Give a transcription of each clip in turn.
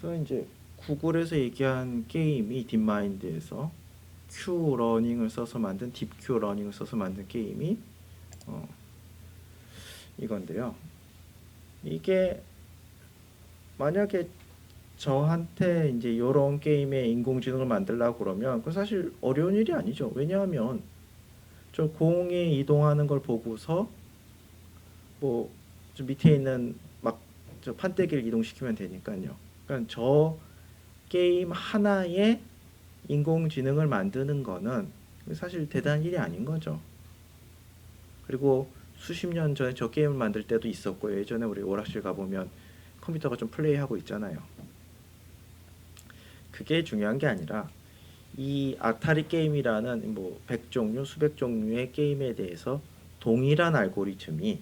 그래서 이제 구글에서 얘기한 게임이 딥마인드에서 큐 러닝을 써서 만든 딥큐 러닝을 써서 만든 게임이 어, 이건데요. 이게 만약에 저한테 이제 이런 게임에 인공지능을 만들려고 그러면 그 사실 어려운 일이 아니죠. 왜냐하면 저 공이 이동하는 걸 보고서 뭐저 밑에 있는 막 저 판때기를 이동시키면 되니까요. 그러니까 저 게임 하나에 인공지능을 만드는 거는 사실 대단한 일이 아닌 거죠. 그리고 수십 년 전에 저 게임을 만들 때도 있었고 예전에 우리 오락실 가보면 컴퓨터가 좀 플레이하고 있잖아요. 그게 중요한 게 아니라 이 아타리 게임이라는 뭐 100종류, 수백 종류의 게임에 대해서 동일한 알고리즘이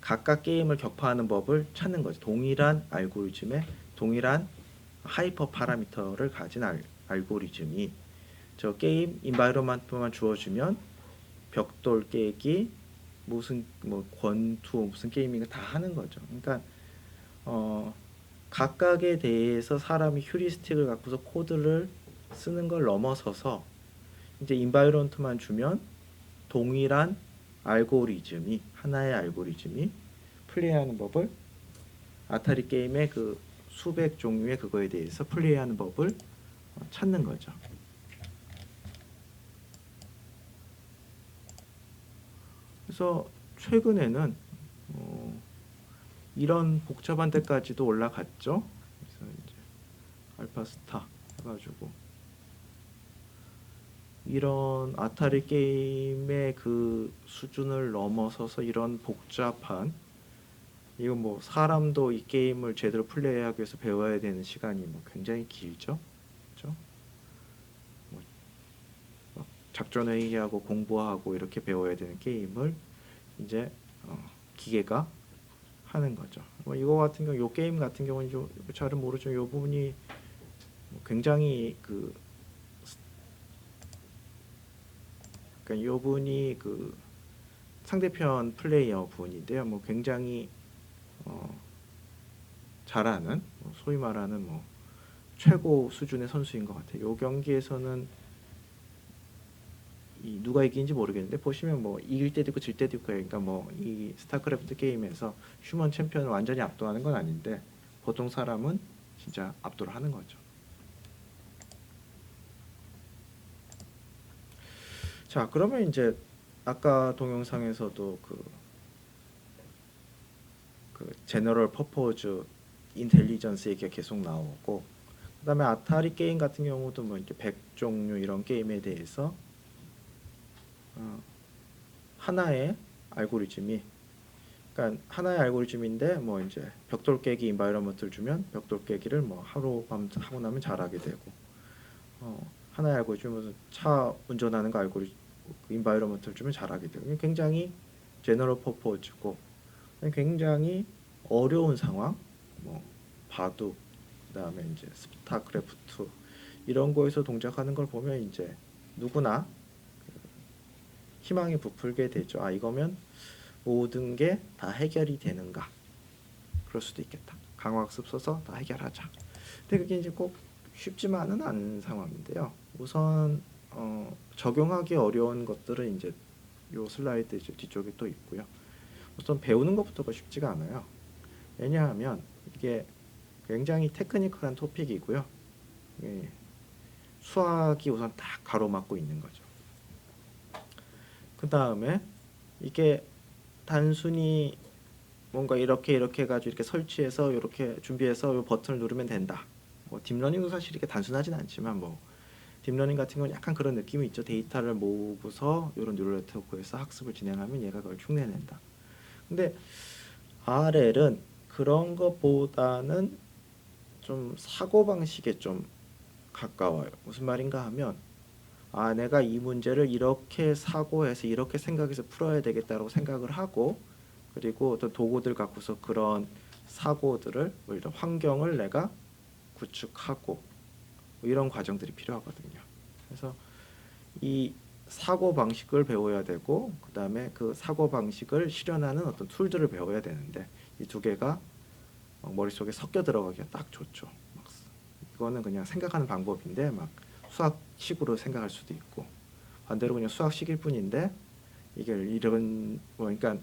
각각 게임을 격파하는 법을 찾는 거죠. 동일한 알고리즘에 동일한 하이퍼 파라미터를 가진 알고리즘이 저 게임 인바이러먼트만 주어주면 벽돌 깨기 무슨 뭐 권투 무슨 게임인가 다 하는 거죠. 그러니까 어, 각각에 대해서 사람이 휴리스틱을 갖고서 코드를 쓰는 걸 넘어서서 이제 인바이러먼트만 주면 동일한 알고리즘이 하나의 알고리즘이 플레이하는 법을 아타리 게임의 그 수백 종류의 그거에 대해서 플레이하는 법을 찾는 거죠. 그래서 최근에는 어, 이런 복잡한 데까지도 올라갔죠. 그래서 이제 알파스타 해가지고 이런 아타리 게임의 그 수준을 넘어서서 이런 복잡한 이건 뭐 사람도 이 게임을 제대로 플레이하기 위해서 배워야 되는 시간이 뭐 굉장히 길죠. 그렇죠? 뭐 작전 회의하고 공부하고 이렇게 배워야 되는 게임을 이제 기계가 하는 거죠. 뭐 이거 같은 경우, 요 게임 같은 경우는 좀 잘은 모르지만 요 부분이 굉장히 그 그러니까 요 분이 그 상대편 플레이어 분인데요. 뭐 굉장히 어, 잘하는 소위 말하는 뭐 최고 수준의 선수인 것 같아요. 요 경기에서는 이 누가 이긴지 모르겠는데 보시면 뭐 이길 때도 있고 질 때도 있고 그러니까 뭐 이 스타크래프트 게임에서 휴먼 챔피언을 완전히 압도하는 건 아닌데 보통 사람은 진짜 압도를 하는 거죠. 자, 그러면 이제 아까 동영상에서도 그 제너럴 퍼포즈 인텔리전스 얘기가 계속 나오고 그다음에 아타리 게임 같은 경우도 뭐 이렇게 100종류 이런 게임에 대해서 어, 하나의 알고리즘이 그러니까 하나의 알고리즘인데 뭐 이제 벽돌 깨기 인바이러먼트를 주면 벽돌 깨기를 뭐 하루 밤 하고 나면 잘하게 되고 하나의 알고리즘은 차 운전하는 거 알고리즘 인바이러먼트를 주면 잘하게 되고 굉장히 제너럴 퍼포즈고 굉장히 어려운 상황 뭐 바둑 그다음에 이제 스타크래프트 이런 거에서 동작하는 걸 보면 이제 누구나 희망이 부풀게 되죠. 아 이거면 모든 게 다 해결이 되는가? 그럴 수도 있겠다. 강화학습 써서 다 해결하자. 근데 그게 이제 꼭 쉽지만은 않은 상황인데요. 우선 적용하기 어려운 것들은 이제 요 슬라이드 이제 뒤쪽에 또 있고요. 우선 배우는 것부터가 쉽지가 않아요. 왜냐하면 이게 굉장히 테크니컬한 토픽이고요. 예, 수학이 우선 딱 가로막고 있는 거죠. 그 다음에 이게 단순히 뭔가 이렇게 해가지고 이렇게 설치해서 이렇게 준비해서 이 버튼을 누르면 된다. 뭐 딥러닝도 사실 이렇게 단순하진 않지만 뭐 딥러닝 같은 경우는 약간 그런 느낌이 있죠. 데이터를 모으고서 이런 뉴럴 네트워크에서 학습을 진행하면 얘가 그걸 흉내낸다. 근데 RL은 그런 것보다는 좀 사고방식에 좀 가까워요. 무슨 말인가 하면 아 내가 이 문제를 이렇게 사고해서 이렇게 생각해서 풀어야 되겠다라고 생각을 하고 그리고 어떤 도구들 갖고서 그런 사고들을 뭐 이런 환경을 내가 구축하고 뭐 이런 과정들이 필요하거든요. 그래서 이 사고 방식을 배워야 되고 그다음에 그 사고 방식을 실현하는 어떤 툴들을 배워야 되는데 이 두 개가 머릿속에 섞여 들어가기가 딱 좋죠. 이거는 그냥 생각하는 방법인데 막 수학식으로 생각할 수도 있고, 반대로 그냥 수학식일 뿐인데 이게 이런 그러니까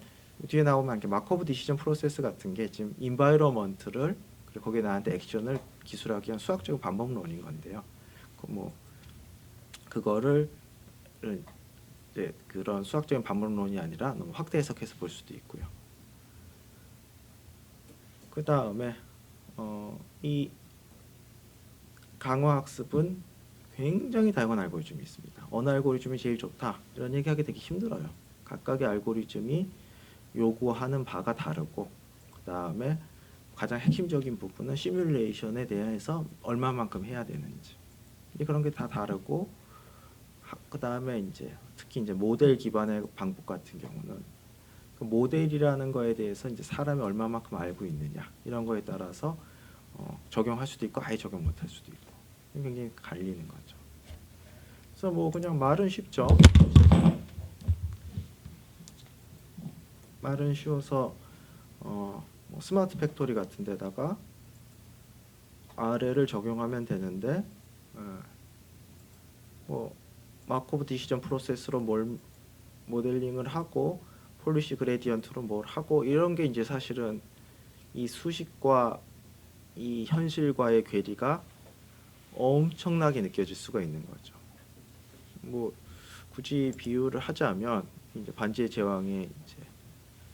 뒤에 나오면 이렇게 마코브 디시전 프로세스 같은 게 지금 인바이러먼트를 그리고 거기에 나한테 액션을 기술하기 위한 수학적인 방법론인 건데요. 그거를 이제 그런 수학적인 방법론이 아니라 너무 확대 해석해서 볼 수도 있고요. 그 다음에 이 강화학습은 굉장히 다양한 알고리즘이 있습니다. 어느 알고리즘이 제일 좋다 이런 얘기하기 되게 힘들어요. 각각의 알고리즘이 요구하는 바가 다르고, 그 다음에 가장 핵심적인 부분은 시뮬레이션에 대해서 얼마만큼 해야 되는지 그런 게 다 다르고, 그 다음에 이제 특히 이제 모델 기반의 방법 같은 경우는 그 모델이라는 거에 대해서 이제 사람이 얼마만큼 알고 있느냐 이런 거에 따라서 적용할 수도 있고 아예 적용 못할 수도 있고 굉장히 갈리는 거죠. 그래서 뭐 그냥 말은 쉽죠. 말은 쉬워서 뭐 스마트 팩토리 같은 데다가 RL을 적용하면 되는데 뭐 마코브 디시전 프로세스로 모델링을 하고 폴리시 그레디언트로 뭘 하고 이런 게 이제 사실은 이 수식과 이 현실과의 괴리가 엄청나게 느껴질 수가 있는 거죠. 뭐 굳이 비유를 하자면 이제 반지의 제왕의 이제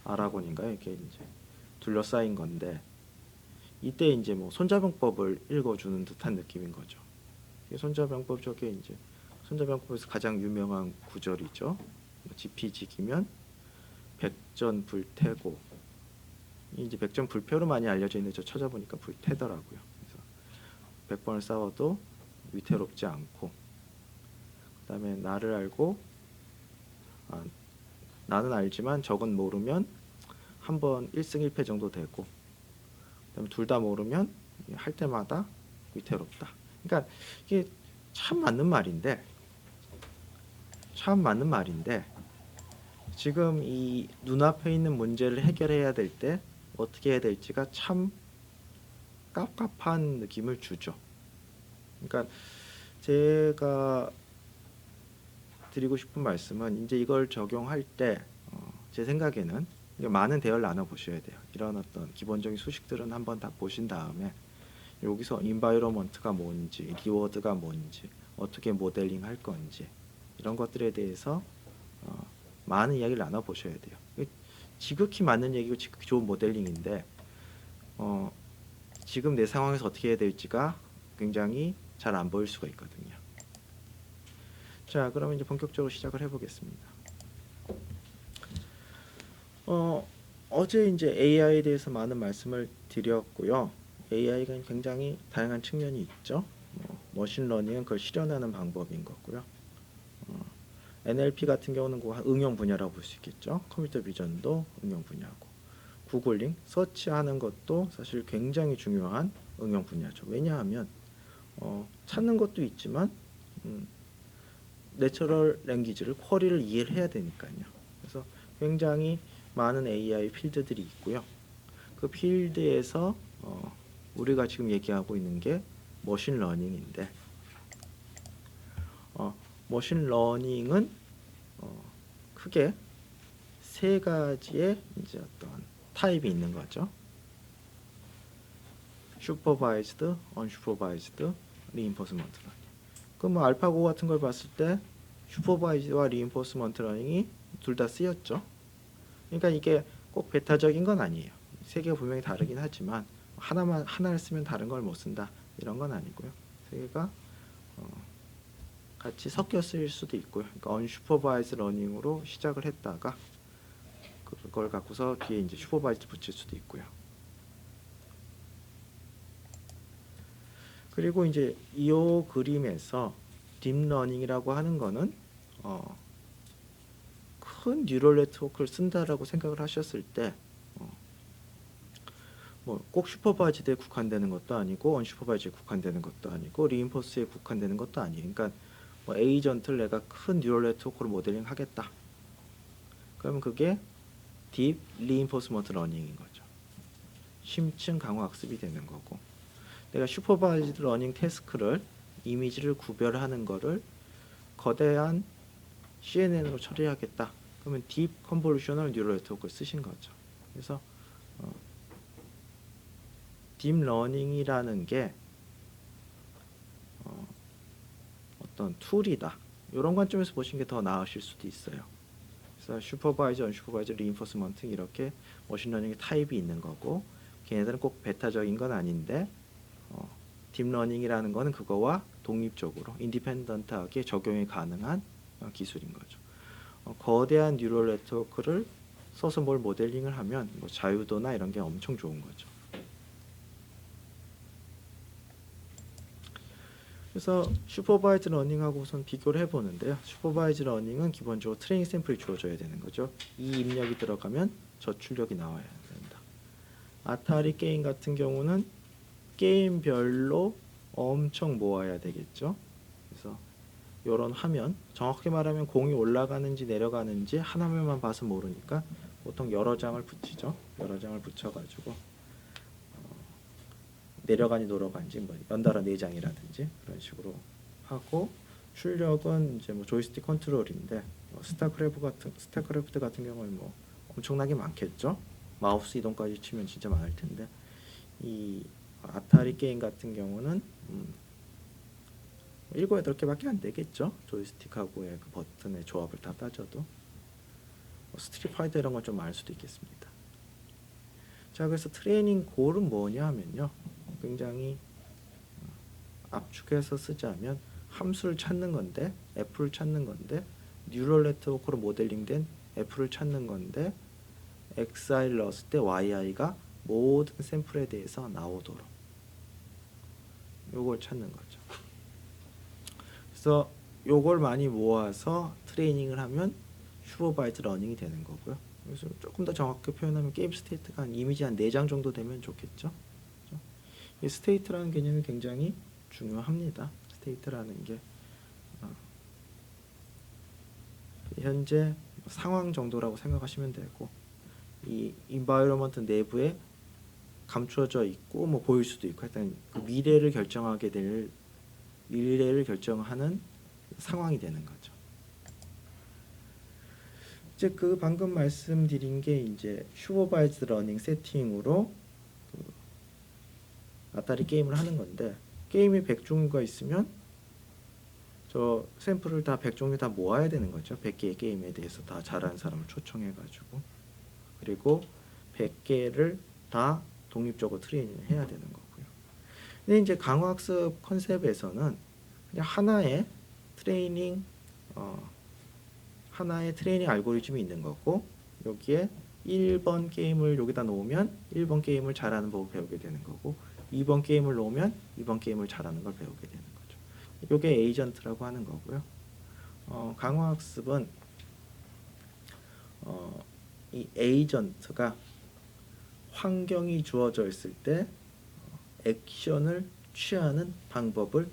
아라곤인가요? 이렇게 이제 둘러싸인 건데 이때 이제 뭐 손자병법을 읽어주는 듯한 느낌인 거죠. 손자병법 저게 이제 손자병법에서 가장 유명한 구절이죠. 지피지기면 백전불태고, 이제 백전불패로 많이 알려져 있는데 저 찾아보니까 불태더라고요. 그래서 100번을 싸워도 위태롭지 않고, 그다음에 나를 알고 나는 알지만 적은 모르면 한 번 1승 1패 정도 되고, 그다음에 둘 다 모르면 할 때마다 위태롭다. 그러니까 이게 참 맞는 말인데 지금 이 눈앞에 있는 문제를 해결해야 될 때 어떻게 해야 될지가 참 깝깝한 느낌을 주죠. 그러니까 제가 드리고 싶은 말씀은 이제 이걸 적용할 때 제 생각에는 많은 대화를 나눠보셔야 돼요. 이런 어떤 기본적인 수식들은 한번 다 보신 다음에 여기서 인바이러먼트가 뭔지, 리워드가 뭔지, 어떻게 모델링 할 건지 이런 것들에 대해서 많은 이야기를 나눠보셔야 돼요. 지극히 맞는 얘기고 지극히 좋은 모델링인데 지금 내 상황에서 어떻게 해야 될지가 굉장히 잘 안 보일 수가 있거든요. 자, 그러면 이제 본격적으로 시작을 해보겠습니다. 어제 이제 AI에 대해서 많은 말씀을 드렸고요. AI가 굉장히 다양한 측면이 있죠. 머신러닝은 그걸 실현하는 방법인 거고요. NLP 같은 경우는 그 응용 분야라고 볼 수 있겠죠. 컴퓨터 비전도 응용 분야고, 구글링, 서치하는 것도 사실 굉장히 중요한 응용 분야죠. 왜냐하면 찾는 것도 있지만 내처럴 랭귀지를 쿼리를 이해를 해야 되니까요. 그래서 굉장히 많은 AI 필드들이 있고요. 그 필드에서 우리가 지금 얘기하고 있는 게 머신러닝인데 머신러닝은 크게 세 가지의 이제 어떤 타입이 있는 거죠. 슈퍼바이즈드, 언슈퍼바이즈드, 리인포스먼트 러닝. 그럼 뭐 알파고 같은 걸 봤을 때 슈퍼바이즈와 리인포스먼트 러닝이 둘 다 쓰였죠. 그러니까 이게 꼭 베타적인 건 아니에요. 세 개가 분명히 다르긴 하지만 하나를 쓰면 다른 걸 못 쓴다 이런 건 아니고요. 세 개가 같이 섞여 쓰일 수도 있고요. 그러니까 언슈퍼바이즈 러닝으로 시작을 했다가 그걸 갖고서 뒤에 이제 슈퍼바이즈 붙일 수도 있고요. 그리고 이제 이 그림에서 딥러닝이라고 하는 거는 큰 뉴럴 네트워크를 쓴다라고 생각을 하셨을 때 뭐 꼭 슈퍼바이즈드에 국한되는 것도 아니고 언슈퍼바이즈에 국한되는 것도 아니고 리인포스에 국한되는 것도 아니에요. 그러니까 뭐 에이전트를 내가 큰 뉴럴 네트워크로 모델링 하겠다. 그러면 그게 딥 리인포스먼트 러닝인 거죠. 심층 강화 학습이 되는 거고, 내가 슈퍼바이즈드 러닝 태스크를 이미지를 구별하는 거를 거대한 CNN으로 처리하겠다. 그러면 딥 컨볼루셔널 뉴럴 네트워크를 쓰신 거죠. 그래서 딥 러닝이라는 게 어떤 툴이다. 이런 관점에서 보시는 게 더 나으실 수도 있어요. 그래서 슈퍼바이저, 언슈퍼바이저, 리인포스먼트 이렇게 머신러닝의 타입이 있는 거고, 걔네들은 꼭 베타적인 건 아닌데 딥러닝이라는 거는 그거와 독립적으로 인디펜던트하게 적용이 가능한 기술인 거죠. 거대한 뉴럴 네트워크를 써서 뭘 모델링을 하면 뭐 자유도나 이런 게 엄청 좋은 거죠. 그래서 슈퍼바이즈 러닝하고 우선 비교를 해보는데요. 슈퍼바이즈 러닝은 기본적으로 트레이닝 샘플이 주어져야 되는 거죠. 이 입력이 들어가면 저 출력이 나와야 된다. 아타리 게임 같은 경우는 게임별로 엄청 모아야 되겠죠. 그래서 이런 화면, 정확히 말하면 공이 올라가는지 내려가는지 한 화면만 봐서 모르니까 보통 여러 장을 붙이죠. 여러 장을 붙여가지고 내려가는지 돌아가는지 뭐 연달아 4장이라든지 그런 식으로 하고, 출력은 이제 뭐 조이스틱 컨트롤인데 스타크래프트 같은 경우는 뭐 엄청나게 많겠죠. 마우스 이동까지 치면 진짜 많을 텐데, 이 아타리 게임 같은 경우는 7, 8개밖에 안 되겠죠. 조이스틱하고의 그 버튼의 조합을 다 따져도. 스트릿 파이터 이런 건 좀 많을 수도 있겠습니다. 자, 그래서 트레이닝 골은 뭐냐 하면요, 굉장히 압축해서 쓰자면 함수를 찾는 건데, F를 찾는 건데, 뉴럴 네트워크로 모델링된 F를 찾는 건데, XI를 넣었을 때 YI가 모든 샘플에 대해서 나오도록 요걸 찾는 거죠. 그래서 요걸 많이 모아서 트레이닝을 하면 슈퍼바이즈 러닝이 되는 거고요. 그래서 조금 더 정확하게 표현하면 게임 스테이트가 한 이미지 한 4장 정도 되면 좋겠죠. 이 스테이트라는 개념이 굉장히 중요합니다. 스테이트라는 게 현재 상황 정도라고 생각하시면 되고, 이 인바이러먼트 내부에 감추어져 있고 뭐 보일 수도 있고, 하여튼 그 미래를 결정하는 상황이 되는 거죠. 이제 그 방금 말씀드린 게 이제 슈퍼바이즈드 러닝 세팅으로 그 아타리 게임을 하는 건데, 게임이 100종류가 있으면 저 샘플을 다 100종류 다 모아야 되는 거죠. 100개의 게임에 대해서 다 잘하는 사람을 초청해 가지고, 그리고 100개를 다 독립적으로 트레이닝을 해야 되는 거고요. 근데 이제 강화학습 컨셉에서는 그냥 하나의 트레이닝 알고리즘이 있는 거고, 여기에 1번 게임을 여기다 놓으면 1번 게임을 잘하는 법을 배우게 되는 거고, 2번 게임을 놓으면 2번 게임을 잘하는 걸 배우게 되는 거죠. 이게 에이전트라고 하는 거고요. 강화학습은 이 에이전트가 환경이 주어져 있을 때 액션을 취하는 방법을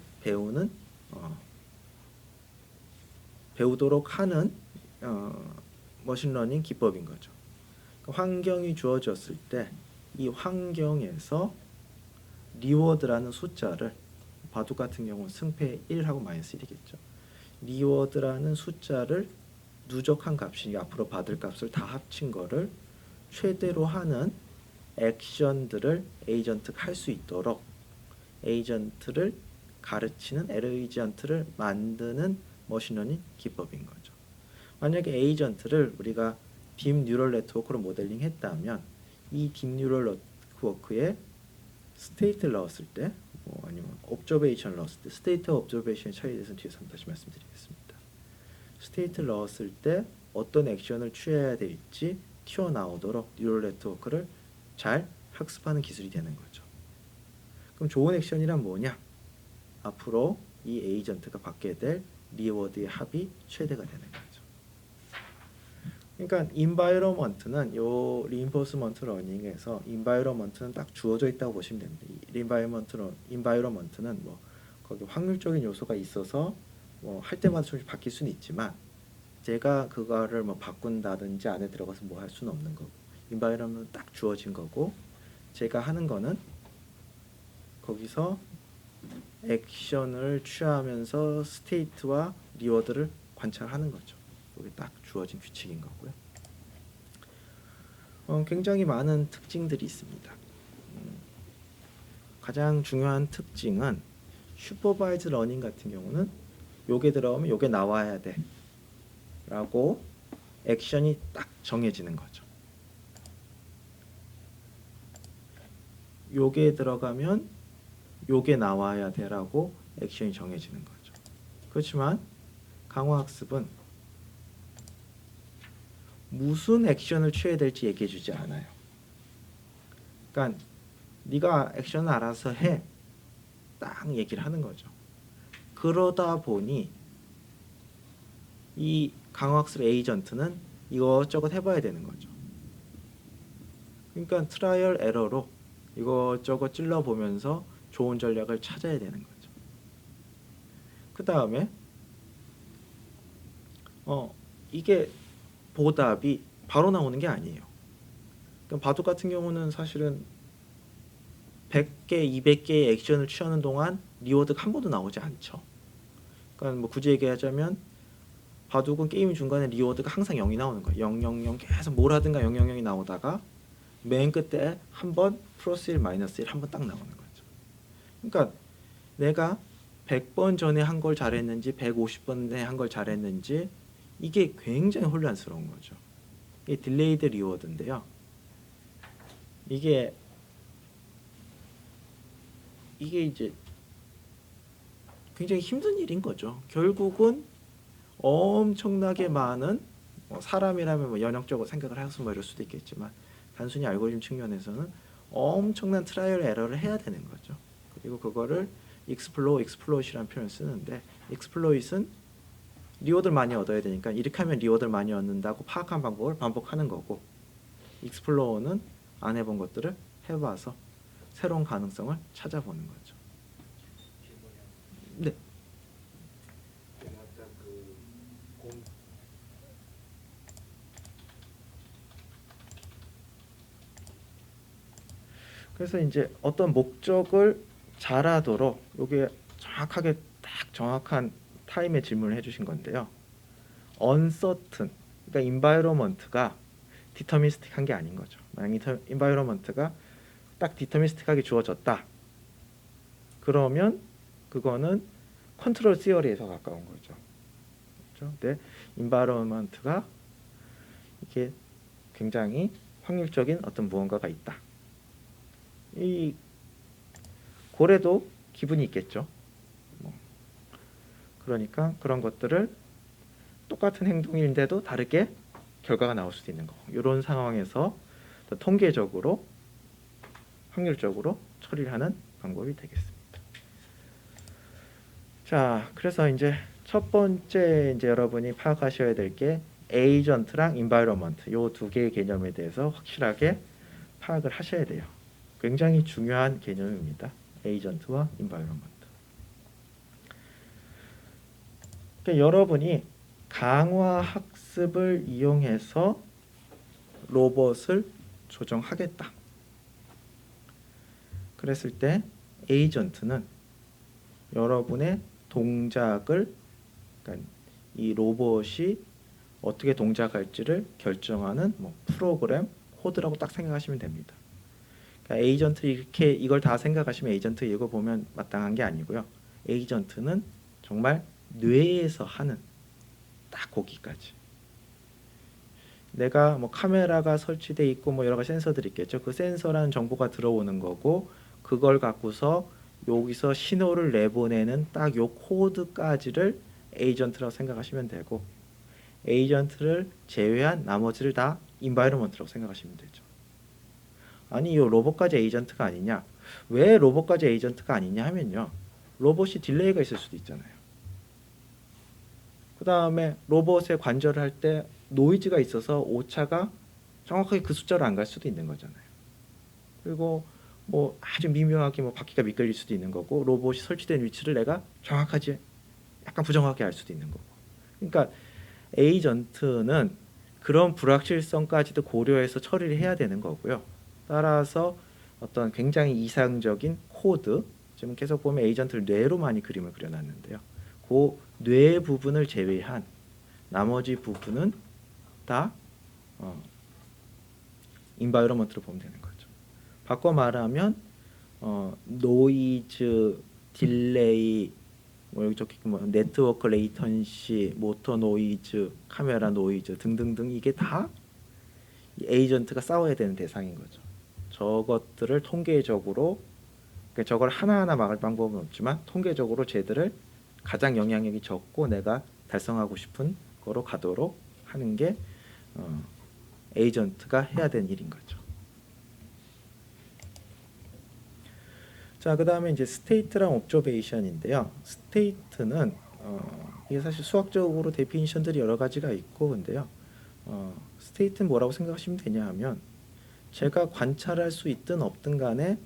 배우도록 하는 머신러닝 기법인 거죠. 환경이 주어졌을 때 이 환경에서 리워드라는 숫자를, 바둑 같은 경우는 승패 1하고 마이너스 1이겠죠. 리워드라는 숫자를 누적한 값이 앞으로 받을 값을 다 합친 거를 최대로 하는 액션들을 에이전트가 할 수 있도록 에이전트를 가르치는 에이전트를 만드는 머신러닝 기법인 거죠. 만약에 에이전트를 우리가 딥 뉴럴 네트워크로 모델링 했다면 이 딥 뉴럴 네트워크에 스테이트를 넣었을 때, 뭐 아니면 옵저베이션을 넣었을 때, 스테이트와 옵저베이션의 차이에 대해서는 뒤에서 다시 말씀드리겠습니다. 스테이트를 넣었을 때 어떤 액션을 취해야 될지 튀어나오도록 뉴럴 네트워크를 잘 학습하는 기술이 되는 거죠. 그럼 좋은 액션이란 뭐냐? 앞으로 이 에이전트가 받게 될 리워드의 합이 최대가 되는 거죠. 그러니까 인바이러먼트는 요 리인포스먼트 러닝에서 인바이러먼트는 딱 주어져 있다고 보시면 됩니다. 인바이러먼트는 뭐 거기 확률적인 요소가 있어서 뭐 할 때마다 조금씩 바뀔 수는 있지만, 제가 그거를 뭐 바꾼다든지 안에 들어가서 뭐 할 수는 없는 거고, 인바이러먼트는 딱 주어진 거고, 제가 하는 거는 거기서 액션을 취하면서 스테이트와 리워드를 관찰하는 거죠. 여기 딱 주어진 규칙인 거고요. 굉장히 많은 특징들이 있습니다. 가장 중요한 특징은 슈퍼바이즈 러닝 같은 경우는 요게 들어가면 요게 나와야 돼 라고 액션이 딱 정해지는 거죠. 요게 들어가면 요게 나와야 돼 라고 액션이 정해지는 거죠. 그렇지만 강화학습은 무슨 액션을 취해야 될지 얘기해 주지 않아요. 그러니까 네가 액션을 알아서 해 딱 얘기를 하는 거죠. 그러다 보니 이 강화학습 에이전트는 이것저것 해봐야 되는 거죠. 그러니까 트라이얼 에러로 이것저것 찔러보면서 좋은 전략을 찾아야 되는 거죠. 그 다음에 이게 보답이 바로 나오는 게 아니에요. 그러니까 바둑 같은 경우는 사실은 100개, 200개의 액션을 취하는 동안 리워드가 한 번도 나오지 않죠. 그러니까 뭐 굳이 얘기하자면 바둑은 게임 중간에 리워드가 항상 0이 나오는 거예요. 0, 0, 0 계속 뭘 하든가 0, 0, 0이 나오다가 맨 끝에 한 번 플러스 1, 마이너스 1 한 번 딱 나오는 거죠. 그러니까 내가 100번 전에 한 걸 잘했는지 150번에 한 걸 잘했는지 이게 굉장히 혼란스러운 거죠. 이게 딜레이드 리워드인데요. 이게 이제 굉장히 힘든 일인 거죠. 결국은 엄청나게 많은 사람이라면 뭐 연역적으로 생각을 해서 뭐 이럴 수도 있겠지만 단순히 알고리즘 측면에서는 엄청난 트라이얼 에러를 해야 되는 거죠. 그리고 그거를 exploit이라는 표현을 쓰는데 exploit은 리워드를 많이 얻어야 되니까 이렇게 하면 리워드를 많이 얻는다고 파악한 방법을 반복하는 거고 explore는 안 해본 것들을 해봐서 새로운 가능성을 찾아보는 거죠. 네. 그래서 이제 어떤 목적을 잘하도록 이게 정확하게 딱 정확한 타임에 질문을 해주신 건데요. uncertain, 그러니까 environment가 deterministic한 게 아닌 거죠. 만약 environment가 딱 deterministic하게 주어졌다. 그러면 그거는 컨트롤 시어리에서 가까운 거죠. 그렇죠? 근데 environment가 이게 굉장히 확률적인 어떤 무언가가 있다. 이 고래도 기분이 있겠죠. 그러니까 그런 것들을 똑같은 행동인데도 다르게 결과가 나올 수도 있는 거. 이런 상황에서 통계적으로 확률적으로 처리를 하는 방법이 되겠습니다. 자, 그래서 이제 첫 번째 이제 여러분이 파악하셔야 될 게 에이전트랑 인바이러먼트 요 두 개의 개념에 대해서 확실하게 파악을 하셔야 돼요. 굉장히 중요한 개념입니다. 에이전트와 인바이러먼트. 그러니까 여러분이 강화 학습을 이용해서 로봇을 조정하겠다. 그랬을 때 에이전트는 여러분의 동작을, 그러니까 이 로봇이 어떻게 동작할지를 결정하는 프로그램, 코드라고 딱 생각하시면 됩니다. 그러니까 에이전트 이렇게 이걸 다 생각하시면 에이전트 이거 보면 마땅한 게 아니고요. 에이전트는 정말 뇌에서 하는 딱 거기까지. 내가 카메라가 설치돼 있고 여러 가지 센서들이 있겠죠. 그 센서라는 정보가 들어오는 거고 그걸 갖고서 여기서 신호를 내보내는 딱 요 코드까지를 에이전트라고 생각하시면 되고 에이전트를 제외한 나머지를 다 인바이러먼트라고 생각하시면 되죠. 아니 이 로봇까지 에이전트가 아니냐? 왜 로봇까지 에이전트가 아니냐 하면요. 로봇이 딜레이가 있을 수도 있잖아요. 그 다음에 로봇에 관절을 할 때 노이즈가 있어서 오차가 정확하게 그 숫자로 안 갈 수도 있는 거잖아요. 그리고 아주 미묘하게 바퀴가 미끌릴 수도 있는 거고 로봇이 설치된 위치를 내가 정확하지 약간 부정확하게 알 수도 있는 거고. 그러니까 에이전트는 그런 불확실성까지도 고려해서 처리를 해야 되는 거고요. 따라서 어떤 굉장히 이상적인 코드, 지금 계속 보면 에이전트를 뇌로 많이 그림을 그려놨는데요. 그 뇌 부분을 제외한 나머지 부분은 다 인바이러먼트로 보면 되는 거죠. 바꿔 말하면 노이즈, 딜레이, 뭐 여기 적힌 뭐 네트워크 레이턴시, 모터 노이즈, 카메라 노이즈 등등등 이게 다 에이전트가 싸워야 되는 대상인 거죠. 저것들을 통계적으로, 그러니까 저걸 하나하나 막을 방법은 없지만 통계적으로 쟤들을 가장 영향력이 적고 내가 달성하고 싶은 거로 가도록 하는 게 에이전트가 해야 되는 일인 거죠. 자, 그 다음에 이제 스테이트랑 옵저베이션인데요. 스테이트는 이게 사실 수학적으로 데피니션들이 여러 가지가 있고, 근데요. 스테이트는 뭐라고 생각하시면 되냐 하면 제가 관찰할 수 있든 없든 간에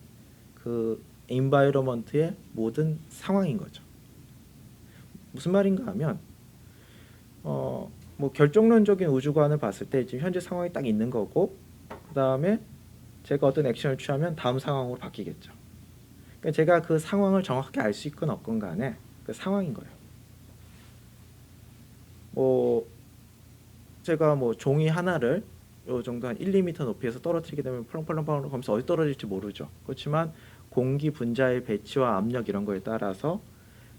그 인바이러먼트의 모든 상황인 거죠. 무슨 말인가 하면 뭐 결정론적인 우주관을 봤을 때 지금 현재 상황이 딱 있는 거고, 그 다음에 제가 어떤 액션을 취하면 다음 상황으로 바뀌겠죠. 그러니까 제가 그 상황을 정확하게 알 수 있건 없건 간에 그 상황인 거예요. 뭐 제가 뭐 종이 하나를 요 정도 한 1, 2m 높이에서 떨어뜨리게 되면 펄렁펄렁펄렁 하면서 어디 떨어질지 모르죠. 그렇지만 공기 분자의 배치와 압력 이런 거에 따라서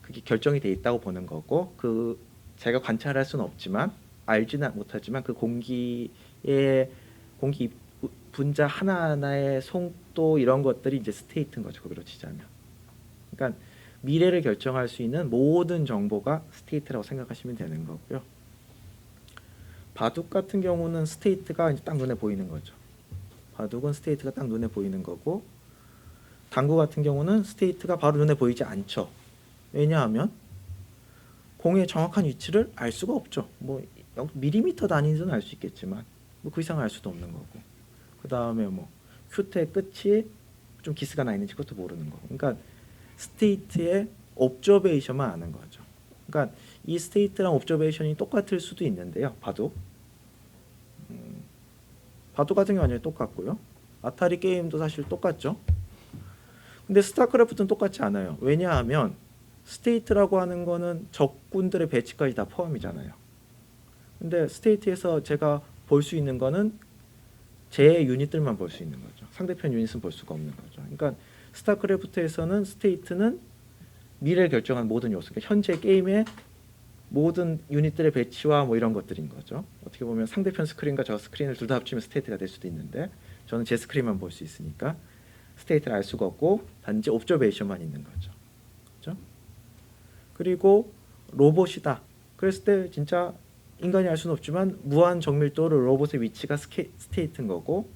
그게 결정이 돼 있다고 보는 거고, 그 제가 관찰할 수는 없지만 알지는 못하지만 그 공기 분자 하나하나의 송도 이런 것들이 이제 스테이트인 거죠. 그대로 치자면. 그러니까 미래를 결정할 수 있는 모든 정보가 스테이트라고 생각하시면 되는 거고요. 바둑 같은 경우는 스테이트가 이제 딱 눈에 보이는 거죠. 바둑은 스테이트가 딱 눈에 보이는 거고, 당구 같은 경우는 스테이트가 바로 눈에 보이지 않죠. 왜냐하면 공의 정확한 위치를 알 수가 없죠. 뭐 밀리미터 단위는 알 수 있겠지만 뭐 그 이상 알 수도 없는 거고, 그 다음에 뭐 큐트의 끝이 좀 기스가 나 있는지 그것도 모르는 거고. 그러니까 스테이트의 옵저베이션만 아는 거죠. 그러니까 이 스테이트랑 옵저베이션이 똑같을 수도 있는데요. 바둑 같은 경우는 완전히 똑같고요. 아타리 게임도 사실 똑같죠. 근데 스타크래프트는 똑같지 않아요. 왜냐하면 스테이트라고 하는 거는 적군들의 배치까지 다 포함이잖아요. 근데 스테이트에서 제가 볼 수 있는 거는 제 유닛들만 볼 수 있는 거죠. 상대편 유닛은 볼 수가 없는 거죠. 그러니까 스타크래프트에서는 스테이트는 미래를 결정한 모든 요소, 그러니까 현재 게임의 모든 유닛들의 배치와 뭐 이런 것들인 거죠. 어떻게 보면 상대편 스크린과 저 스크린을 둘 다 합치면 스테이트가 될 수도 있는데, 저는 제 스크린만 볼 수 있으니까 스테이트를 알 수가 없고 단지 옵저베이션만 있는 거죠. 그렇죠? 그리고 로봇이다. 그랬을 때 진짜 인간이 알 수는 없지만 무한 정밀도로 로봇의 위치가 스테이트인 거고,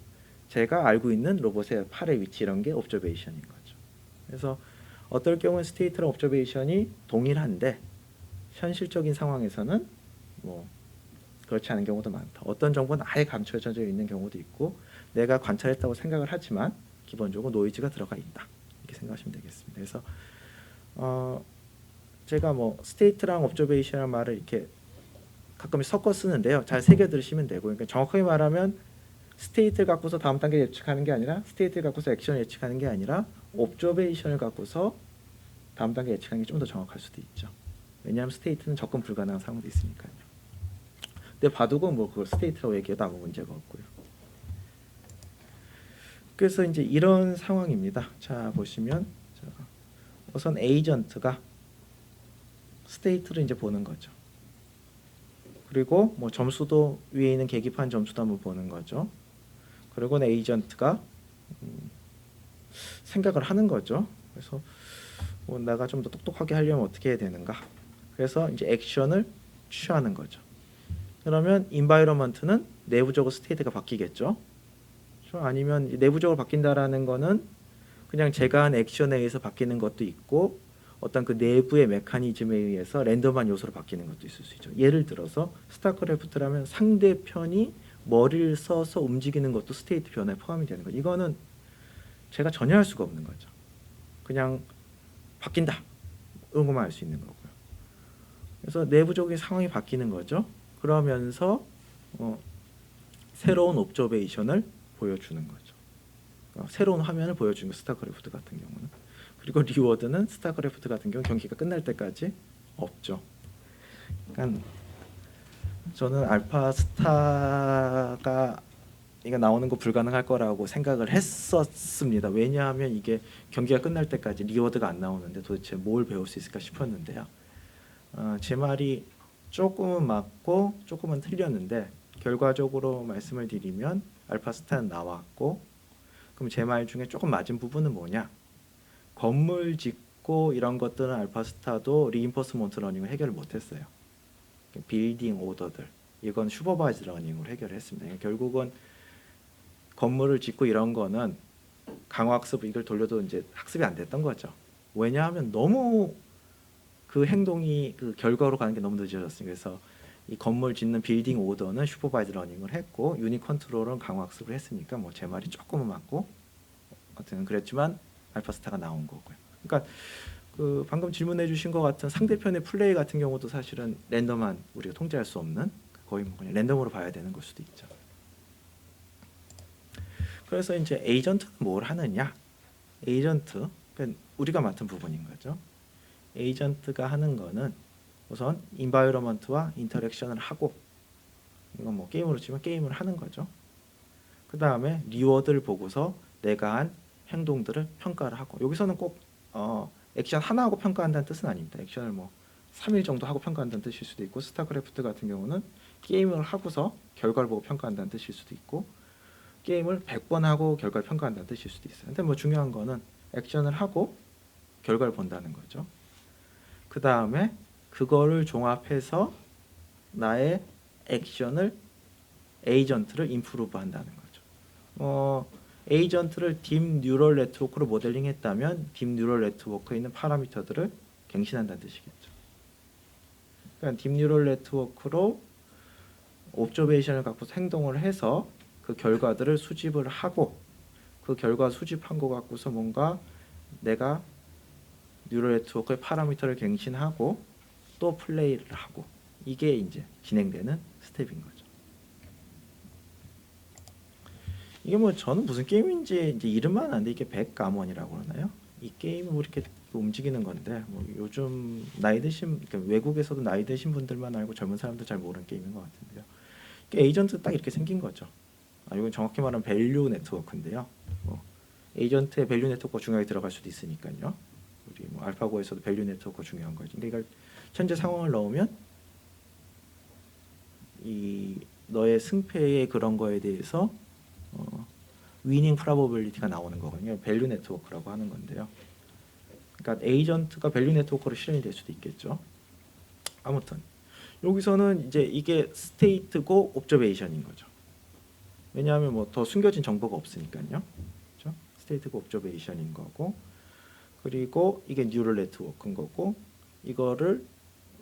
제가 알고 있는 로봇의 팔의 위치 이런 게 옵저베이션인 거죠. 그래서 어떨 경우는 스테이트랑 옵저베이션이 동일한데 현실적인 상황에서는 뭐 그렇지 않은 경우도 많다. 어떤 정보는 아예 감춰져 있는 경우도 있고, 내가 관찰했다고 생각을 하지만 기본적으로 노이즈가 들어가 있다. 이렇게 생각하시면 되겠습니다. 그래서 제가 뭐 스테이트랑 옵저베이션이라는 말을 이렇게 가끔 섞어 쓰는데요. 잘 새겨 들으시면 되고, 그러니까 정확하게 말하면 스테이트를 갖고서 다음 단계 예측하는 게 아니라, 스테이트를 갖고서 액션을 예측하는 게 아니라 옵저베이션을 갖고서 다음 단계 예측하는 게 좀 더 정확할 수도 있죠. 왜냐하면 스테이트는 접근 불가능한 상황도 있으니까요. 근데 바둑은 뭐 그걸 스테이트라고 얘기해도 아무 문제가 없고요. 그래서 이제 이런 상황입니다. 자, 보시면 우선 에이전트가 스테이트를 이제 보는 거죠. 그리고 뭐 점수도 위에 있는 계기판 점수도 한번 보는 거죠. 그리고 에이전트가 생각을 하는 거죠. 그래서 뭐 내가 좀 더 똑똑하게 하려면 어떻게 해야 되는가. 그래서 이제 액션을 취하는 거죠. 그러면 인바이러먼트는 내부적으로 스테이트가 바뀌겠죠. 아니면 내부적으로 바뀐다라는 거는 그냥 제가 한 액션에 의해서 바뀌는 것도 있고, 어떤 그 내부의 메커니즘에 의해서 랜덤한 요소로 바뀌는 것도 있을 수 있죠. 예를 들어서 스타크래프트라면 상대편이 머리를 써서 움직이는 것도 스테이트 변화에 포함이 되는 거죠. 이거는 제가 전혀 할 수가 없는 거죠. 그냥 바뀐다 이런 것만 알 수 있는 거고요. 그래서 내부적인 상황이 바뀌는 거죠. 그러면서 새로운 옵저베이션을 보여주는 거죠. 새로운 화면을 보여주는 거, 스타크래프트 같은 경우는. 그리고 리워드는 스타크래프트 같은 경우 경기가 끝날 때까지 없죠. 그러니까 저는 알파 스타가 이거 나오는 거 불가능할 거라고 생각을 했었습니다. 왜냐하면 이게 경기가 끝날 때까지 리워드가 안 나오는데 도대체 뭘 배울 수 있을까 싶었는데요. 제 말이 조금은 맞고 조금은 틀렸는데 결과적으로 말씀을 드리면 알파 스타는 나왔고, 그럼 제 말 중에 조금 맞은 부분은 뭐냐? 건물 짓고 이런 것들은 알파 스타도 리인포스먼트 러닝을 해결을 못했어요. 빌딩 오더들, 이건 슈퍼바이즈 러닝으로 해결을 했습니다. 결국은 건물을 짓고 이런 거는 강화학습 이걸 돌려도 이제 학습이 안 됐던 거죠. 왜냐하면 너무 그 행동이 그 결과로 가는 게 너무 늦어졌어요. 그래서 이 건물 짓는 빌딩 오더는 슈퍼바이즈 러닝을 했고 유닛 컨트롤은 강화학습을 했으니까 뭐 제 말이 조금은 맞고 어쨌든 그랬지만 알파스타가 나온 거고요. 그러니까 그 방금 질문해 주신 것 같은 상대편의 플레이 같은 경우도 사실은 랜덤한, 우리가 통제할 수 없는, 거의 뭐 그냥 랜덤으로 봐야 되는 걸 수도 있죠. 그래서 이제 에이전트는 뭘 하느냐? 에이전트, 그러니까 우리가 맡은 부분인 거죠. 에이전트가 하는 거는 우선 인바이러먼트와 인터랙션을 하고, 이건 뭐 게임으로 치면 게임을 하는 거죠. 그 다음에 리워드를 보고서 내가 한 행동들을 평가를 하고, 여기서는 꼭 액션 하나 하고 평가한다는 뜻은 아닙니다. 액션을 뭐 3일 정도 하고 평가한다는 뜻일 수도 있고, 스타크래프트 같은 경우는 게임을 하고서 결과를 보고 평가한다는 뜻일 수도 있고, 게임을 100번 하고 결과를 평가한다는 뜻일 수도 있어요. 근데 뭐 중요한 거는 액션을 하고 결과를 본다는 거죠. 그 다음에 그거를 종합해서 나의 액션을, 에이전트를 임프루브 한다는 거죠. 에이전트를 딥 뉴럴 네트워크로 모델링 했다면 딥 뉴럴 네트워크에 있는 파라미터들을 갱신한다는 뜻이겠죠. 그러니까 딥 뉴럴 네트워크로 옵저베이션을 갖고서 행동을 해서 그 결과들을 수집을 하고, 그 결과 수집한 거 갖고서 뭔가 내가 뉴럴 네트워크의 파라미터를 갱신하고 또 플레이를 하고, 이게 이제 진행되는 스텝인 거죠. 이게 뭐 저는 무슨 게임인지 이제 이름만 아는데 이게 백가먼이라고 그러나요? 이 게임이 뭐 이렇게 움직이는 건데 뭐 요즘 나이 드신, 그러니까 외국에서도 나이 드신 분들만 알고 젊은 사람들 잘 모르는 게임인 것 같은데요. 에이전트 딱 이렇게 생긴 거죠. 이건 정확히 말하면 밸류 네트워크인데요. 에이전트의 밸류 네트워크가 중요하게 들어갈 수도 있으니까요. 우리 뭐 알파고에서도 밸류 네트워크가 중요한 거죠. 그러니까 현재 상황을 넣으면 이 너의 승패의 그런 거에 대해서 위닝 프로버빌리티가 나오는 거거든요. 밸류 네트워크라고 하는 건데요. 그러니까 에이전트가 밸류 네트워크로 실현이 될 수도 있겠죠. 아무튼 여기서는 이제 이게 스테이트고 옵저베이션인 거죠. 왜냐하면 뭐 더 숨겨진 정보가 없으니까요. 그렇죠? 스테이트고 옵저베이션인 거고, 그리고 이게 뉴럴 네트워크인 거고, 이거를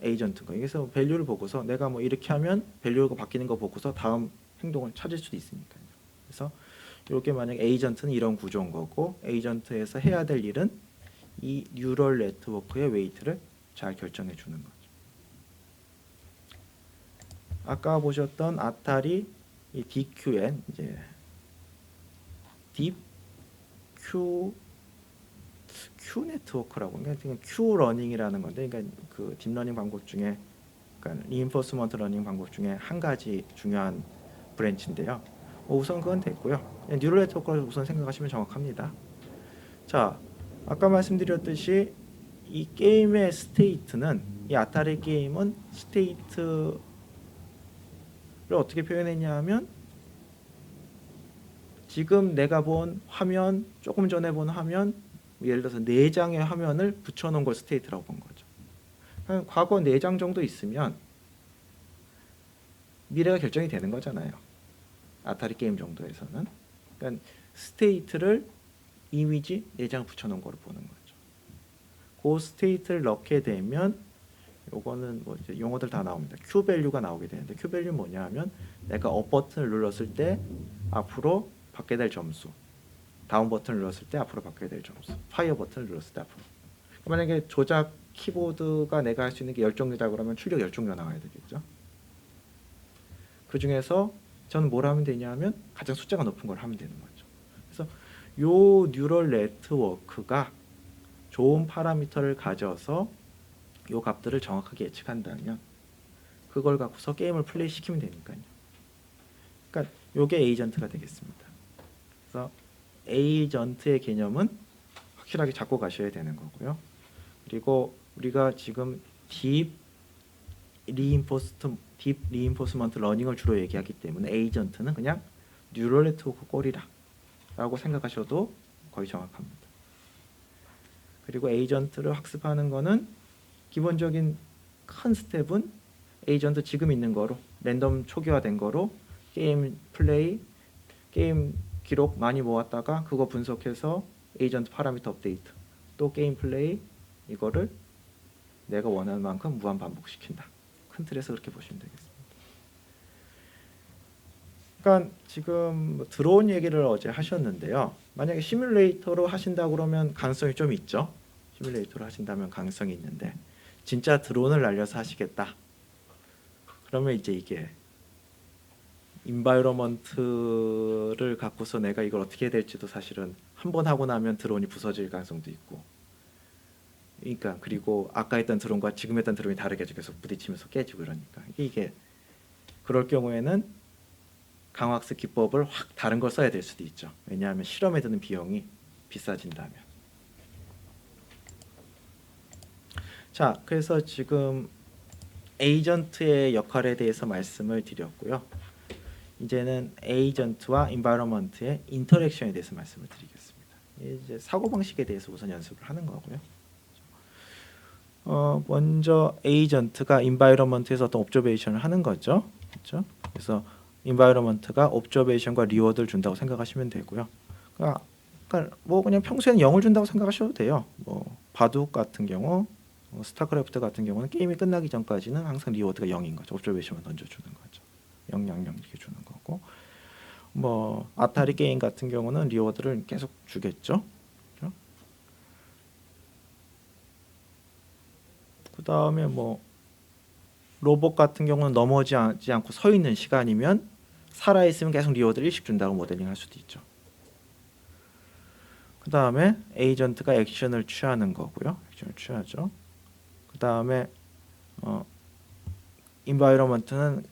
에이전트인 거예요. 그래서 밸류를 보고서 내가 뭐 이렇게 하면 밸류가 바뀌는 거 보고서 다음 행동을 찾을 수도 있으니까요. 그래서 이렇게 만약 에이전트는 이런 구조인 거고, 에이전트에서 해야 될 일은 이 뉴럴 네트워크의 웨이트를 잘 결정해 주는 거죠. 아까 보셨던 아타리 이 DQN, 이제 딥 Q 네트워크라고, 그러니까 Q 러닝이라는 건데, 그러니까 그 딥러닝 방법 중에, 그러니까 리인포스먼트 러닝 방법 중에 한 가지 중요한 브랜치인데요. 우선 그건 됐고요. 뉴럴 네트워크를 우선 생각하시면 정확합니다. 자, 아까 말씀드렸듯이 이 게임의 스테이트는, 이 아타리 게임은 스테이트를 어떻게 표현했냐 하면, 지금 내가 본 화면, 조금 전에 본 화면, 예를 들어서 4장의 화면을 붙여놓은 걸 스테이트라고 본 거죠. 과거 4장 정도 있으면 미래가 결정이 되는 거잖아요. 아타리 게임 정도에서는. 그러니까 스테이트를 이미지 4장 붙여놓은 거를 보는 거죠. 그 스테이트를 넣게 되면 요거는 뭐 이제 용어들 다 나옵니다. Q 밸류가 나오게 되는데, Q 밸류 뭐냐 하면 내가 업 버튼을 눌렀을 때 앞으로 받게 될 점수, 다운 버튼을 눌렀을 때 앞으로 받게 될 점수, 파이어 버튼을 눌렀을 때 앞으로. 만약에 조작 키보드가 내가 할 수 있는 게 10종류다 그러면 출력 10종류가 나와야 되겠죠. 그 중에서 저는 뭘 하면 되냐 하면 가장 숫자가 높은 걸 하면 되는 거죠. 그래서 요 뉴럴 네트워크가 좋은 파라미터를 가져서 요 값들을 정확하게 예측한다면 그걸 갖고서 게임을 플레이 시키면 되니까요. 그러니까 요게 에이전트가 되겠습니다. 그래서 에이전트의 개념은 확실하게 잡고 가셔야 되는 거고요. 그리고 우리가 지금 딥 리인포스먼트 러닝을 주로 얘기하기 때문에 에이전트는 그냥 뉴럴 네트워크 꼴이라 라고 생각하셔도 거의 정확합니다. 그리고 에이전트를 학습하는 거는 기본적인 큰 스텝은 에이전트 지금 있는 거로 랜덤 초기화된 거로 게임 플레이, 게임 기록 많이 모았다가 그거 분석해서 에이전트 파라미터 업데이트, 또 게임 플레이 이거를 내가 원하는 만큼 무한 반복시킨다. 큰 틀에서 그렇게 보시면 되겠습니다. 그러니까 지금 드론 얘기를 어제 하셨는데요. 만약에 시뮬레이터로 하신다 그러면 가능성이 좀 있죠. 시뮬레이터로 하신다면 가능성이 있는데 진짜 드론을 날려서 하시겠다. 그러면 이제 이게 인바이러먼트를 갖고서 내가 이걸 어떻게 해야 될지도 사실은 한 번 하고 나면 드론이 부서질 가능성도 있고, 그러니까 그리고 아까 했던 드론과 지금 했던 드론이 다르게 계속 부딪히면서 깨지고 이러니까 이게 그럴 경우에는 강화학습 기법을 확 다른 걸 써야 될 수도 있죠. 왜냐하면 실험에 드는 비용이 비싸진다면. 자, 그래서 지금 에이전트의 역할에 대해서 말씀을 드렸고요. 이제는 에이전트와 인바이러먼트의 인터랙션에 대해서 말씀을 드리겠습니다. 이제 사고방식에 대해서 우선 연습을 하는 거고요. 먼저 에이전트가 인바이러먼트에서 어떤 옵저베이션을 하는 거죠. 그렇죠? 그래서 인바이러먼트가 옵저베이션과 리워드를 준다고 생각하시면 되고요. 그러니까 뭐 그냥 평소에는 0을 준다고 생각하셔도 돼요. 뭐 바둑 같은 경우, 스타크래프트 같은 경우는 게임이 끝나기 전까지는 항상 리워드가 0인 거죠. 옵저베이션만 던져주는 거죠. 0, 0, 0 이렇게 주는 거고, 뭐 아타리 게임 같은 경우는 리워드를 계속 주겠죠. 그렇죠? 그 다음에 뭐 로봇 같은 경우는 넘어지지 않고 서 있는 시간이면 살아 있으면 계속 리워드를 일씩 준다고 모델링할 수도 있죠. 그 다음에 에이전트가 액션을 취하는 거고요. 액션을 취하죠. 그 다음에 인바이러먼트는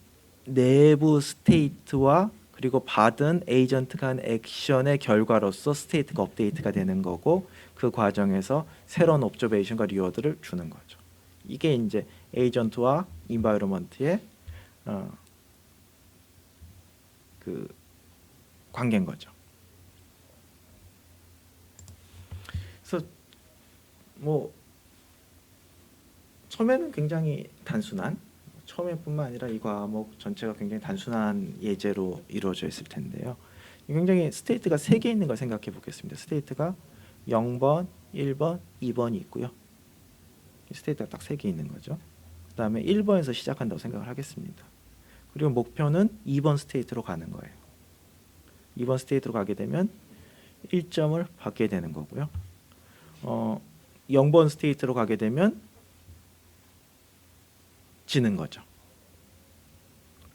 내부 스테이트와 그리고 받은 에이전트가 한 액션의 결과로서 스테이트가 업데이트가 되는 거고, 그 과정에서 새로운 옵저베이션과 리워드를 주는 거죠. 이게 이제 에이전트와 인바이러먼트의 그 관계인 거죠. 그래서 뭐 처음에는 굉장히 단순한, 처음에뿐만 아니라 이 과목 전체가 굉장히 단순한 예제로 이루어져 있을 텐데요. 굉장히 스테이트가 3개 있는 걸 생각해 보겠습니다. 스테이트가 0번, 1번, 2번이 있고요. 스테이트가 딱 3개 있는 거죠. 그 다음에 1번에서 시작한다고 생각을 하겠습니다. 그리고 목표는 2번 스테이트로 가는 거예요. 2번 스테이트로 가게 되면 1점을 받게 되는 거고요. 0번 스테이트로 가게 되면 지는 거죠.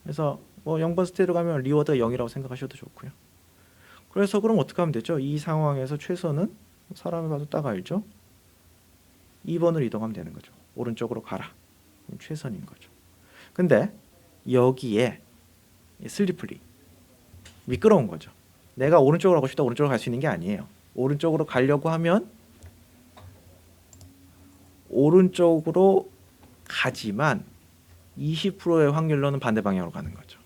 그래서 뭐 0번 스테이트로 가면 리워드가 0이라고 생각하셔도 좋고요. 그래서 그럼 어떻게 하면 되죠? 이 상황에서 최선은 사람이 봐도 딱 알죠? 2번으로 이동하면 되는 거죠. 오른쪽으로 가라. 그럼 최선인 거죠. 근데 여기에 슬리플리, 미끄러운 거죠. 내가 오른쪽으로 가고 싶다 오른쪽으로 갈 수 있는 게 아니에요. 오른쪽으로 가려고 하면 오른쪽으로 가지만 20%의 확률로는 반대 방향으로 가는 거죠.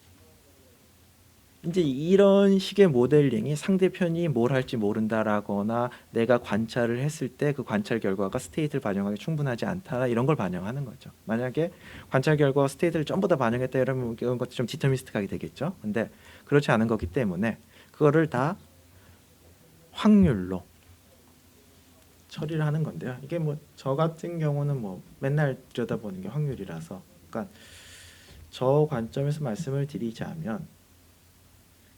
이제 이런 식의 모델링이 상대편이 뭘 할지 모른다라거나 내가 관찰을 했을 때 그 관찰 결과가 스테이트를 반영하기 충분하지 않다, 이런 걸 반영하는 거죠. 만약에 관찰 결과가 스테이트를 전부 다 반영했다 이러면 이런 것도 좀 디터미스틱하게 되겠죠. 근데 그렇지 않은 거기 때문에 그거를 다 확률로 처리를 하는 건데요. 이게 뭐 저 같은 경우는 뭐 맨날 들여다보는 게 확률이라서, 그러니까 저 관점에서 말씀을 드리자면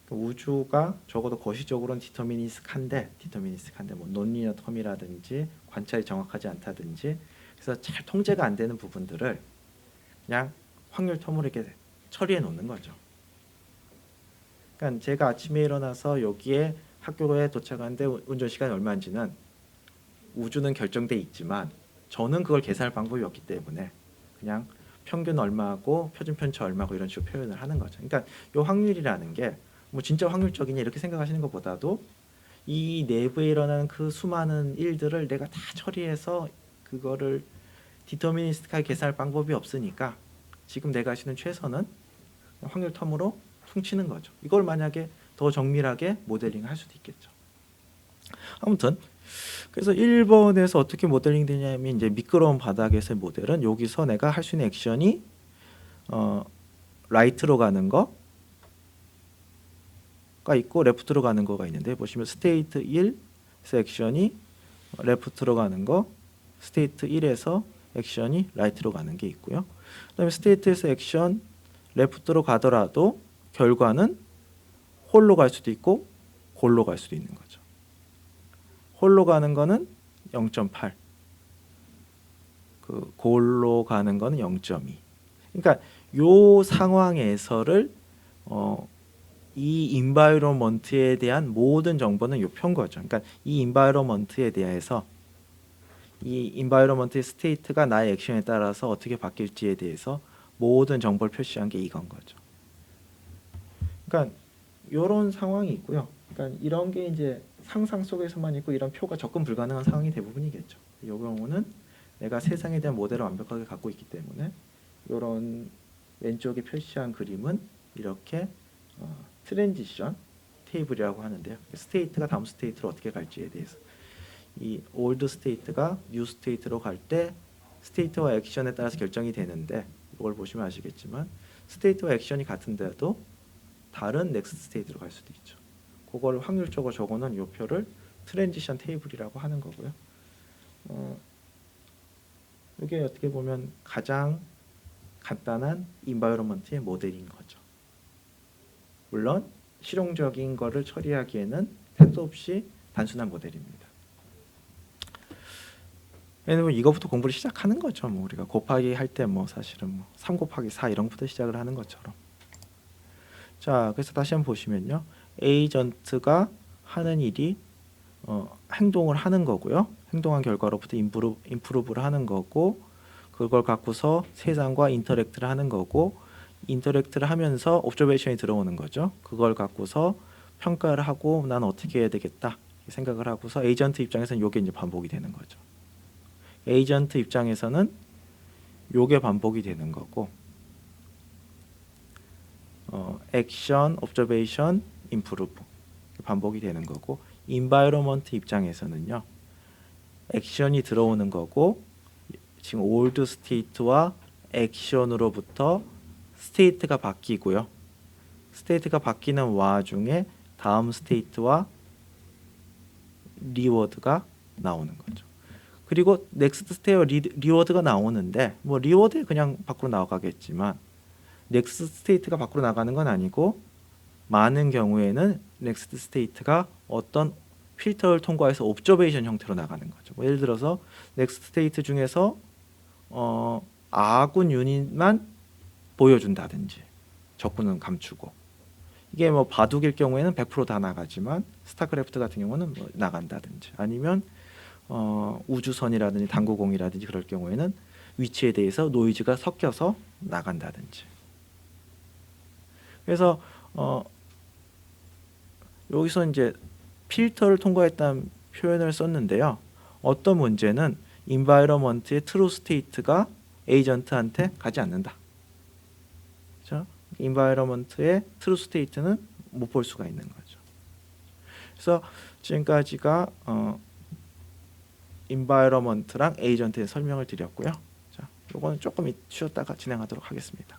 우주가 적어도 거시적으로는 디터미니스트한데 뭐 논리너 텀이라든지 관찰이 정확하지 않다든지, 그래서 잘 통제가 안 되는 부분들을 그냥 확률 텀으로 이렇게 처리해 놓는 거죠. 그러니까 제가 아침에 일어나서 여기에 학교에 도착하는데 운전 시간이 얼마인지는 우주는 결정돼 있지만 저는 그걸 계산할 방법이 없기 때문에 그냥 평균 얼마고 표준 편차 얼마고 이런 식으로 표현을 하는 거죠. 그러니까 이 확률이라는 게 뭐 진짜 확률적이냐 이렇게 생각하시는 것보다도 이 내부에 일어나는 그 수많은 일들을 내가 다 처리해서 그거를 디터미니스틱하게 계산할 방법이 없으니까 지금 내가 하시는 최선은 확률 텀으로 퉁치는 거죠. 이걸 만약에 더 정밀하게 모델링할 수도 있겠죠. 아무튼 그래서 1번에서 어떻게 모델링 되냐면 이제 미끄러운 바닥에서의 모델은 여기서 내가 할 수 있는 액션이 라이트로 가는 거가 있고 레프트로 가는 거가 있는데 보시면 스테이트 1에서 액션이 레프트로 가는 거, 스테이트 1에서 액션이 라이트로 가는 게 있고요. 그다음에 스테이트에서 액션 레프트로 가더라도 결과는 홀로 갈 수도 있고 골로 갈 수도 있는 거죠. 홀로 가는 거는 0.8, 그 골로 가는 거는 0.2. 그러니까 요 상황에서를 이 인바이러먼트에 대한 모든 정보는 요 표인 거죠. 그러니까 이 인바이러먼트에 대해서 이 인바이러먼트의 스테이트가 나의 액션에 따라서 어떻게 바뀔지에 대해서 모든 정보를 표시한 게 이건 거죠. 그러니까 이런 상황이 있고요. 그러니까 이런 게 이제 상상 속에서만 있고 이런 표가 접근 불가능한 상황이 대부분이겠죠. 이 경우는 내가 세상에 대한 모델을 완벽하게 갖고 있기 때문에 이런 왼쪽에 표시한 그림은 이렇게 트랜지션 테이블이라고 하는데요. 스테이트가 다음 스테이트로 어떻게 갈지에 대해서 이 올드 스테이트가 뉴 스테이트로 갈 때 스테이트와 액션에 따라서 결정이 되는데 이걸 보시면 아시겠지만 스테이트와 액션이 같은데도 다른 넥스트 스테이트로 갈 수도 있죠. 그걸 확률적으로 적어놓은 이 표를 트랜지션 테이블이라고 하는 거고요. 이게 어떻게 보면 가장 간단한 인바이러먼트의 모델인 거죠. 물론 실용적인 거를 처리하기에는 택도 없이 단순한 모델입니다. 왜냐면 이거부터 공부를 시작하는 거죠. 뭐 우리가 곱하기 할 때 뭐 사실은 뭐 3 곱하기 4 이런 것부터 시작을 하는 것처럼. 자, 그래서 다시 한번 보시면요. 에이전트가 하는 일이 행동을 하는 거고요. 행동한 결과로부터 임프루브를 하는 거고 그걸 갖고서 세상과 인터랙트를 하는 거고 인터랙트를 하면서 옵저베이션이 들어오는 거죠. 그걸 갖고서 평가를 하고 난 어떻게 해야 되겠다 생각을 하고서 에이전트 입장에서는 이게 이제 반복이 되는 거죠. 에이전트 입장에서는 요게 반복이 되는 거고 액션, 옵저베이션, 임프루브 반복이 되는 거고 인바이러먼트 입장에서는요. 액션이 들어오는 거고 지금 올드 스테이트와 액션으로부터 스테이트가 바뀌고요. 스테이트가 바뀌는 와중에 다음 스테이트와 리워드가 나오는 거죠. 그리고 넥스트 스테이트 리워드가 나오는데 뭐 리워드에 그냥 밖으로 나가겠지만 넥스트 스테이트가 밖으로 나가는 건 아니고 많은 경우에는 넥스트 스테이트가 어떤 필터를 통과해서 옵저베이션 형태로 나가는 거죠. 뭐 예를 들어서 넥스트 스테이트 중에서 아군 유닛만 보여준다든지 적군은 감추고 이게 뭐 바둑일 경우에는 100% 다 나가지만 스타크래프트 같은 경우는 뭐 나간다든지 아니면 우주선이라든지 당구공이라든지 그럴 경우에는 위치에 대해서 노이즈가 섞여서 나간다든지 그래서 여기서 이제 필터를 통과했다는 표현을 썼는데요. 어떤 문제는 인바이러먼트의 트루 스테이트가 에이전트한테 가지 않는다. 그렇죠? 인바이러먼트의 트루 스테이트는 못 볼 수가 있는 거죠. 그래서 지금까지가 인바이러먼트랑 에이전트의 설명을 드렸고요. 자, 요거는 조금 쉬었다가 진행하도록 하겠습니다.